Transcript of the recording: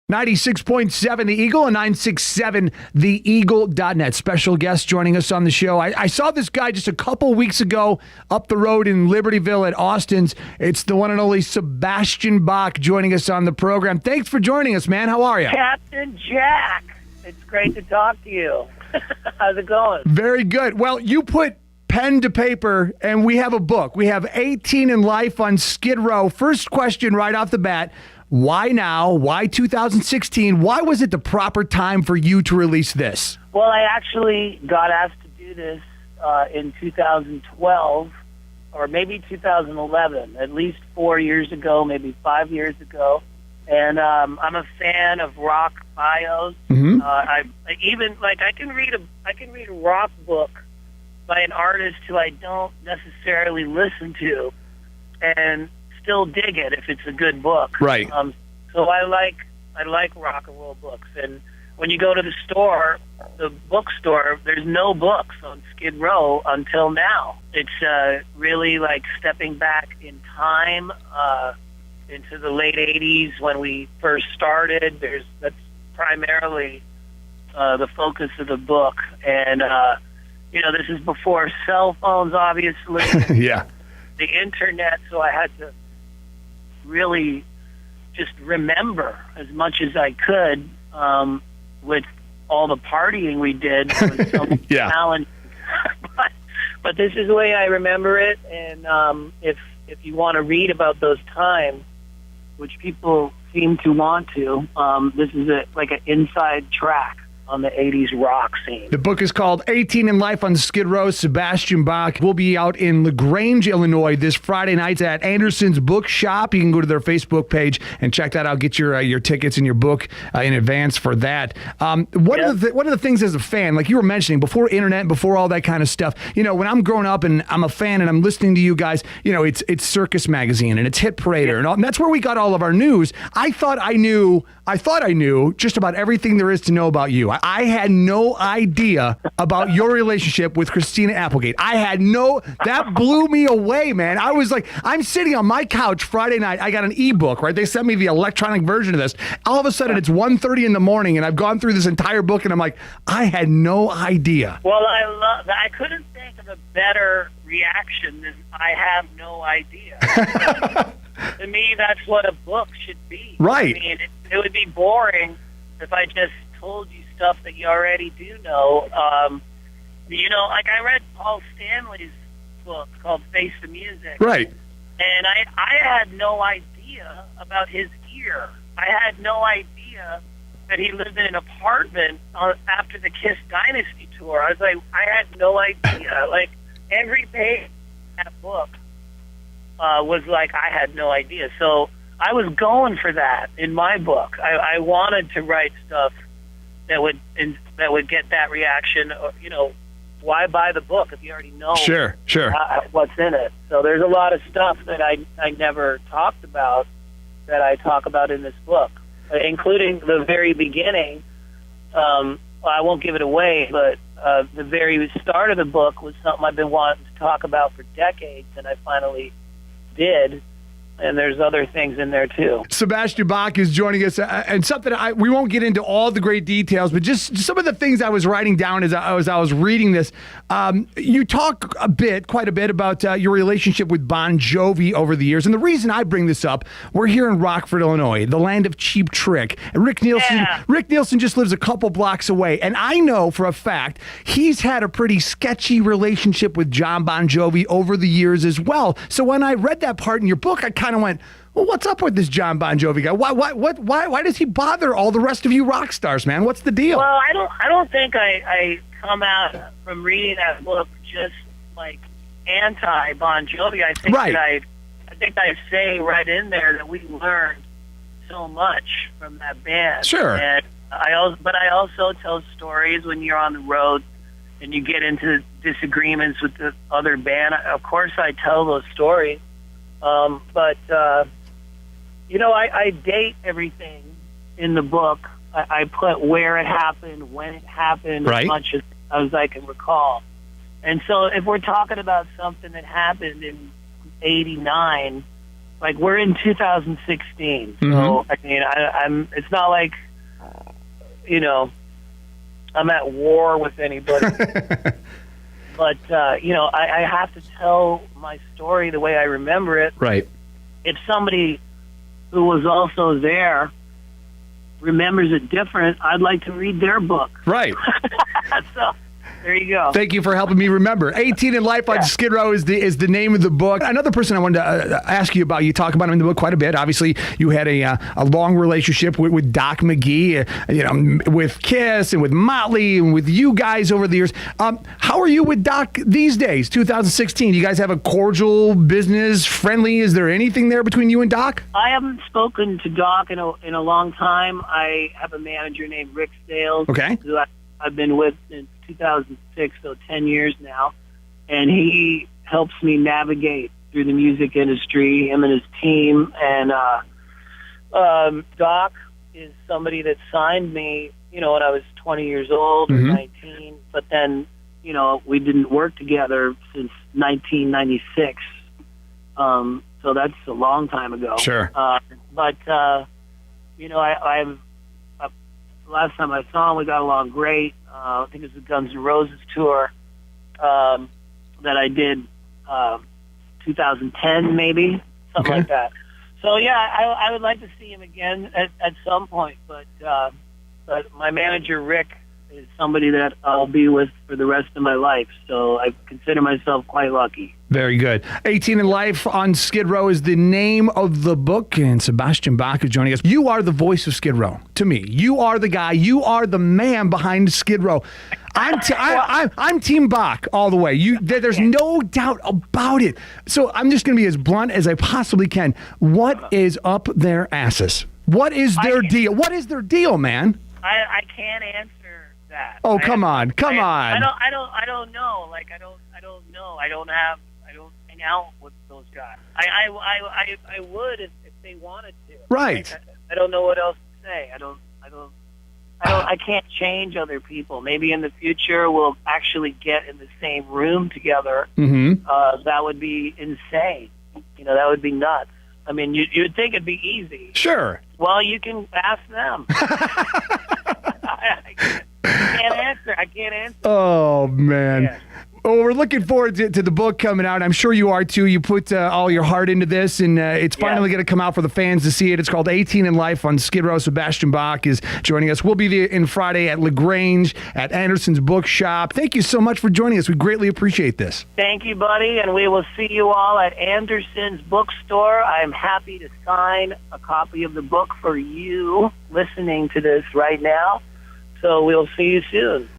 96.7 The Eagle and 967theeagle.net. Special guest joining us on the show. I saw this guy just a couple weeks ago up the road in Libertyville at Austin's. It's the one and only Sebastian Bach joining us on the program. Thanks for joining us, man. How are you? Captain Jack. It's great to talk to you. How's it going? Very good. Well, you put pen to paper, and we have a book. We have 18 in Life on Skid Row. First question right off the bat. Why now? Why 2016? Why was it the proper time for you to release this? Well, I actually got asked to do this in 2012 or maybe 2011, at least 4 years ago, maybe 5 years ago. And I'm a fan of rock bios. Mm-hmm. I can read a rock book by an artist who I don't necessarily listen to, and still dig it if it's a good book. Right. So I like rock and roll books. And when you go to the store, the bookstore, there's no books on Skid Row until now. It's really like stepping back in time into the late 80s when we first started. That's primarily the focus of the book. And, this is before cell phones, obviously. Yeah. The internet, so I had to really just remember as much as I could with all the partying we did. It was so much challenge. But this is the way I remember it, and if you want to read about those times, which people seem to want to, this is like an inside track on the 80s rock scene. The book is called 18 in Life on Skid Row, Sebastian Bach. We'll be out in LaGrange, Illinois this Friday night at Anderson's Bookshop. You can go to their Facebook page and check that out. Get your tickets and your book in advance for that. One of the things as a fan, like you were mentioning, before internet, before all that kind of stuff, when I'm growing up and I'm a fan and I'm listening to you guys, it's Circus Magazine and it's Hit Parader and that's where we got all of our news. I thought I knew just about everything there is to know about you. I had no idea about your relationship with Christina Applegate. That blew me away, man. I was like, I'm sitting on my couch Friday night. I got an ebook, right? They sent me the electronic version of this. All of a sudden, it's 1:30 in the morning, and I've gone through this entire book, and I'm like, I had no idea. Well, I couldn't think of a better reaction than I have no idea. To me, that's what a book should be. Right. I mean, it would be boring if I just told you stuff that you already do know. Like I read Paul Stanley's book called Face the Music. Right. And I had no idea about his ear. I had no idea that he lived in an apartment after the Kiss Dynasty tour. I was like, I had no idea. Like, every page of that book was like, I had no idea. So I was going for that in my book. I wanted to write stuff that would get that reaction. Why buy the book if you already know sure what's in it? So there's a lot of stuff that I never talked about that I talk about in this book, including the very beginning. I won't give it away, but the very start of the book was something I've been wanting to talk about for decades, and I finally did. And there's other things in there, too. Sebastian Bach is joining us, and something we won't get into all the great details, but just some of the things I was writing down as I was reading this. You talk quite a bit about your relationship with Bon Jovi over the years, and the reason I bring this up, we're here in Rockford, Illinois, the land of Cheap Trick. And Rick Nielsen just lives a couple blocks away, and I know for a fact he's had a pretty sketchy relationship with Jon Bon Jovi over the years as well. So when I read that part in your book, I kind of went, well, what's up with this Jon Bon Jovi guy? Why does he bother all the rest of you rock stars, man? What's the deal? Well, I don't think I come out from reading that book just like anti Bon Jovi. I think I say right in there that we learned so much from that band. Sure. And I also tell stories when you're on the road and you get into disagreements with the other band. Of course, I tell those stories. I date everything in the book. I put where it happened, when it happened, as much as I can recall. And so if we're talking about something that happened in 89, like we're in 2016, so Mm-hmm. I mean, I'm. It's not like, you know, I'm at war with anybody. But you know, I have to tell my story the way I remember it. Right. If somebody who was also there remembers it different, I'd like to read their book. Right. So there you go. Thank you for helping me remember. 18 in Life on Skid Row is the name of the book. Another person I wanted to ask you about, you talk about him in the book quite a bit. Obviously, you had a long relationship with Doc McGhee, you know, with Kiss and with Motley and with you guys over the years. How are you with Doc these days, 2016? Do you guys have a cordial, business, friendly? Is there anything there between you and Doc? I haven't spoken to Doc in a long time. I have a manager named Rick Sales, Okay. who I've been with since 2006, so 10 years now, and he helps me navigate through the music industry, him and his team. And Doc is somebody that signed me, you know, when I was 20 years old or 19, but then, you know, we didn't work together since 1996. So that's a long time ago. Sure. But you know, I've last time I saw him, we got along great. I think it was the Guns N' Roses tour that I did 2010, maybe, something like that. So, yeah, I would like to see him again at some point. But my manager, Rick, is somebody that I'll be with for the rest of my life. So I consider myself quite lucky. Very good. 18 in Life on Skid Row is the name of the book, and Sebastian Bach is joining us. You are the voice of Skid Row to me. You are the guy. You are the man behind Skid Row. I'm Team Bach all the way. There's no doubt about it. So I'm just going to be as blunt as I possibly can. What is up their asses? What is their deal? What is their deal, man? I can't answer that. Oh, come on. I don't know. Like I don't know. I don't hang out with those guys. I would if they wanted to. Right. Like, I don't know what else to say. I can't change other people. Maybe in the future we'll actually get in the same room together. Mm-hmm. That would be insane. You know, that would be nuts. I mean, you'd think it'd be easy. Sure. Well, you can ask them. I can't answer. Oh, man. Yeah. Well, we're looking forward to the book coming out. I'm sure you are, too. You put all your heart into this, and it's finally going to come out for the fans to see it. It's called 18 in Life on Skid Row. Sebastian Bach is joining us. We'll be in Friday at LaGrange at Anderson's Bookshop. Thank you so much for joining us. We greatly appreciate this. Thank you, buddy, and we will see you all at Anderson's Bookstore. I am happy to sign a copy of the book for you listening to this right now. So we'll see you soon.